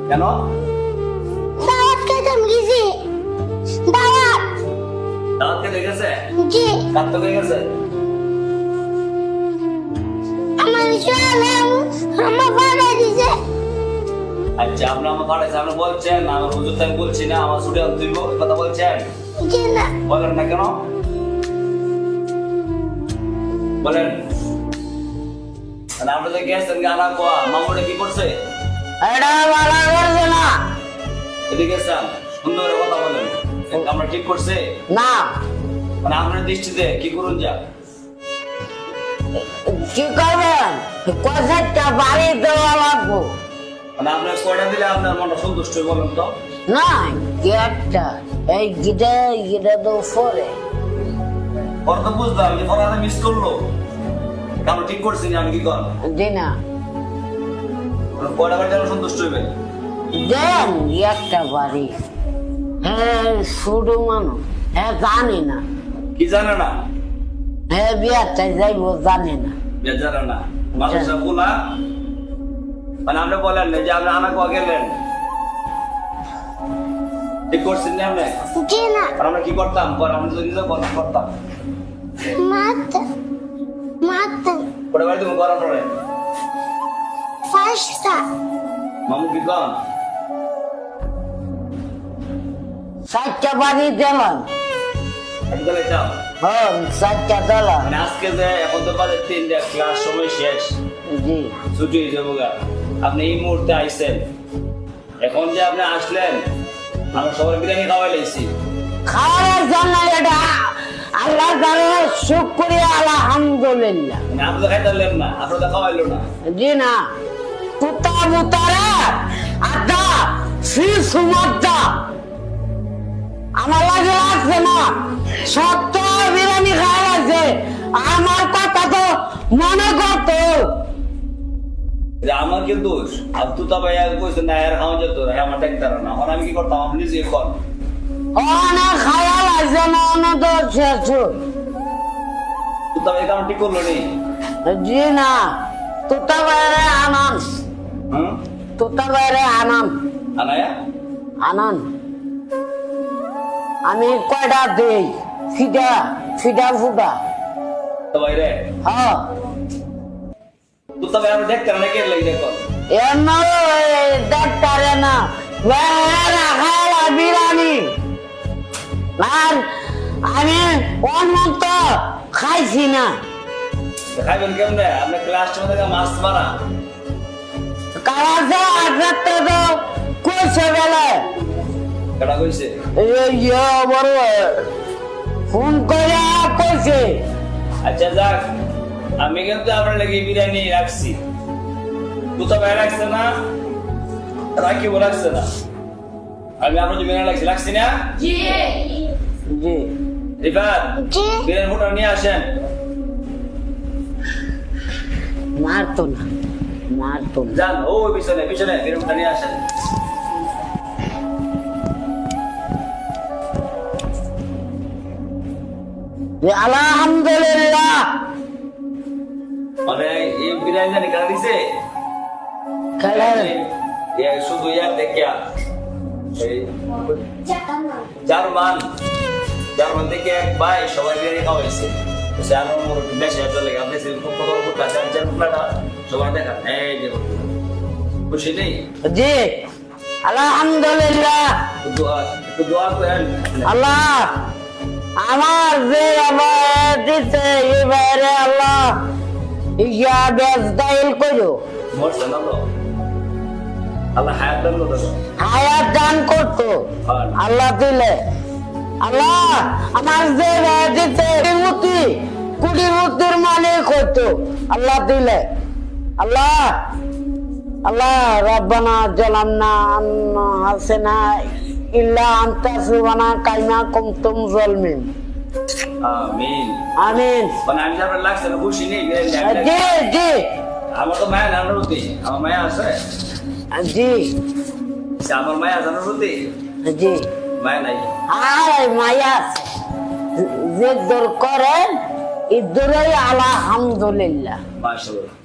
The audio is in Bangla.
কেন? দাওয়াত খেতাম গেছি। দাওয়াত দাওয়াত খেতে গেছে? জি। কার তো গেছে? আমার ছেলে আমার বাবা দিছে। আচ্ছা, আপনি আমার পাঠাইছে, আপনি বলছেন আমার হুজুর তাই বলছি না আমার ছুটি আনতে দিব, এই কথা বলছেন? জি না। বলেন না কেন? বলেন। আপনি যে গেছেন গানা কোয়া মামুনে কি করছে? এটা ভালো করছে না। এদিকে গেছেন, সুন্দর করে কথা বলেন। আমরা ঠিক করছে? না, মানে আপনার দৃষ্টিতে কি করুন যা? কি করবেন? কয়েকটা বাড়ি দেওয়া লাগবো। মানে আপনার কয়টা দিলে আপনার মনটা সন্তুষ্ট হয়ে বলেন তো? না, গেটটা এই গিটা তো পরে। ওর তো বুঝলাম যে পড়াটা মিস করলো, আমরা ঠিক করছি না, আমি কি কর? জি না, কয়টা বাড়ি সন্তুষ্ট হইবে? দেন একটা বাড়ি। হ্যাঁ, ছোট মানুষ, হ্যাঁ জানি না, কি জানে না? হ্যাঁ বিয়ারটাই যাইবো জানি না। জানে না মানুষরা বলা, মানে আপনি বলেন না যে আপনি আনা কোয়া গেলেন, ঠিক করছেন না আপনি? জি না। আর আমরা কি করতাম? আমরা তো নিজে করতাম। মাত কয়টা বাড়ি তুমি করার পরে পাঁচটা। মামু কি কন? চারটা বাড়ি দিলাম। একদম যাও। হ্যাঁ, চারটা দিলাম। মানে আজকে যে এখন তো বাজে 3টা, ক্লাস সময় শেষ, জি, ছুটি হয়ে যাবো গা। আপনি এই মুহূর্তে আইছেন, এখন যে আপনি আসলেন আমরা সবাই বিরিয়ানি খাওয়াই লাইছি। খাওয়ার জন্য এটা আল্লাহ তাআলার শুকরিয়া আলহামদুলিল্লাহ। মানে আপনি তো খাইতে না, আপনার তো খাওয়াইলো না। জি না, কুতা মুতারা আদা শ্রী সুমাদ্দা আমার লাগে লাগছে না। সত্য বিরিয়ানি খাওয়া লাগছে, আমার কথা তো মনে করতো। এটা আমার কি দোষ? আর তুতা ভাই আর কইছে না এর খাওয়া যেত, আমার দেখতার না। এখন আমি কি করতাম? আপনি নিজে কর। অনেক খাওয়া লাগছে না, অনেক তো শেষ। তুতা ভাই কাম ঠিক করলো নি? জি না, তুতা বাইরে আনন্দ, হুম, তুতা বাইরে আনন্দ আনায়া আনন্দ। আমি কয়টা দেই? ফিডা ফিডা ফুডা। তো ভাই রে, হ্যাঁ, তুতা ভাই আপনি দেখতার না, কে লাগে দেখো? এমন ডাক্তারে না খাওয়া বিরিয়ানি। আর আমি অন্যত খাইছি না। খাইবেন কেমনে? আপনি ক্লাস থেকে মাছ মারা কারাতে আঘাতটা তো কইছে গেলে কেটা কইছে? বড় ফোন করে কইছে। আচ্ছা যাক, আমি কিন্তু আপনার লাগে বিরিয়ানি রাখছি, তুতা ভাই রাখছে না, রাকিব রাখছে না, আমি আপনার যে বিরিয়ানি রাখছি না? জি, রিফাত, জি। বিরিয়ানি ফুটা নিয়ে আসেন। মারতো না, মারতো না। যান ও পিছনে পিছনে বিরিয়ানি ফুটা নিয়ে আসেন। আলহামদুলিল্লাহ। মানে এই বিরিয়ানি জানি কারা দিছে? খেলেন শুধু ইয়ার দেখিয়া এই জার্মান জার্মান থেকে এক ভাই সবাই বিরিয়ানি খাওয়াইছে। বেশি চলে আপনি সবাই দেখান, এই যে খুশি নেই? জি, আলহামদুলিল্লাহ। একটু দোয়া করেন। আল্লাহ আমার যে আবার দিতে এবারে আল্লাহ ইয়া বেজদাইল করো, মরছেন আল্লাহ, আল্লাহ হায়াত দান করতে। হায়াত দান করতো আল্লাহ দিলে। আল্লাহ আমার যে দিতে কোটি মুক্তির মালিক হইতো আল্লাহ দিলে। আল্লাহ আল্লাহ রাব্বানা জালামনা হাসিনা ইল্লা আনতা সুবহানা কাইমা কুনতুম যালিমিন। আমিন আমিন। মানে আমি আপনার লাগছে না, খুশি নেই? জি জি আমার তো মায়া জানার প্রতি, আমার মায়া আছে। জি আমার মায়া জানার প্রতি জি মায়া নাই। আয় মায়া যে দর করেন ইদুরাই আলহামদুলিল্লাহ। মাশাআল্লাহ।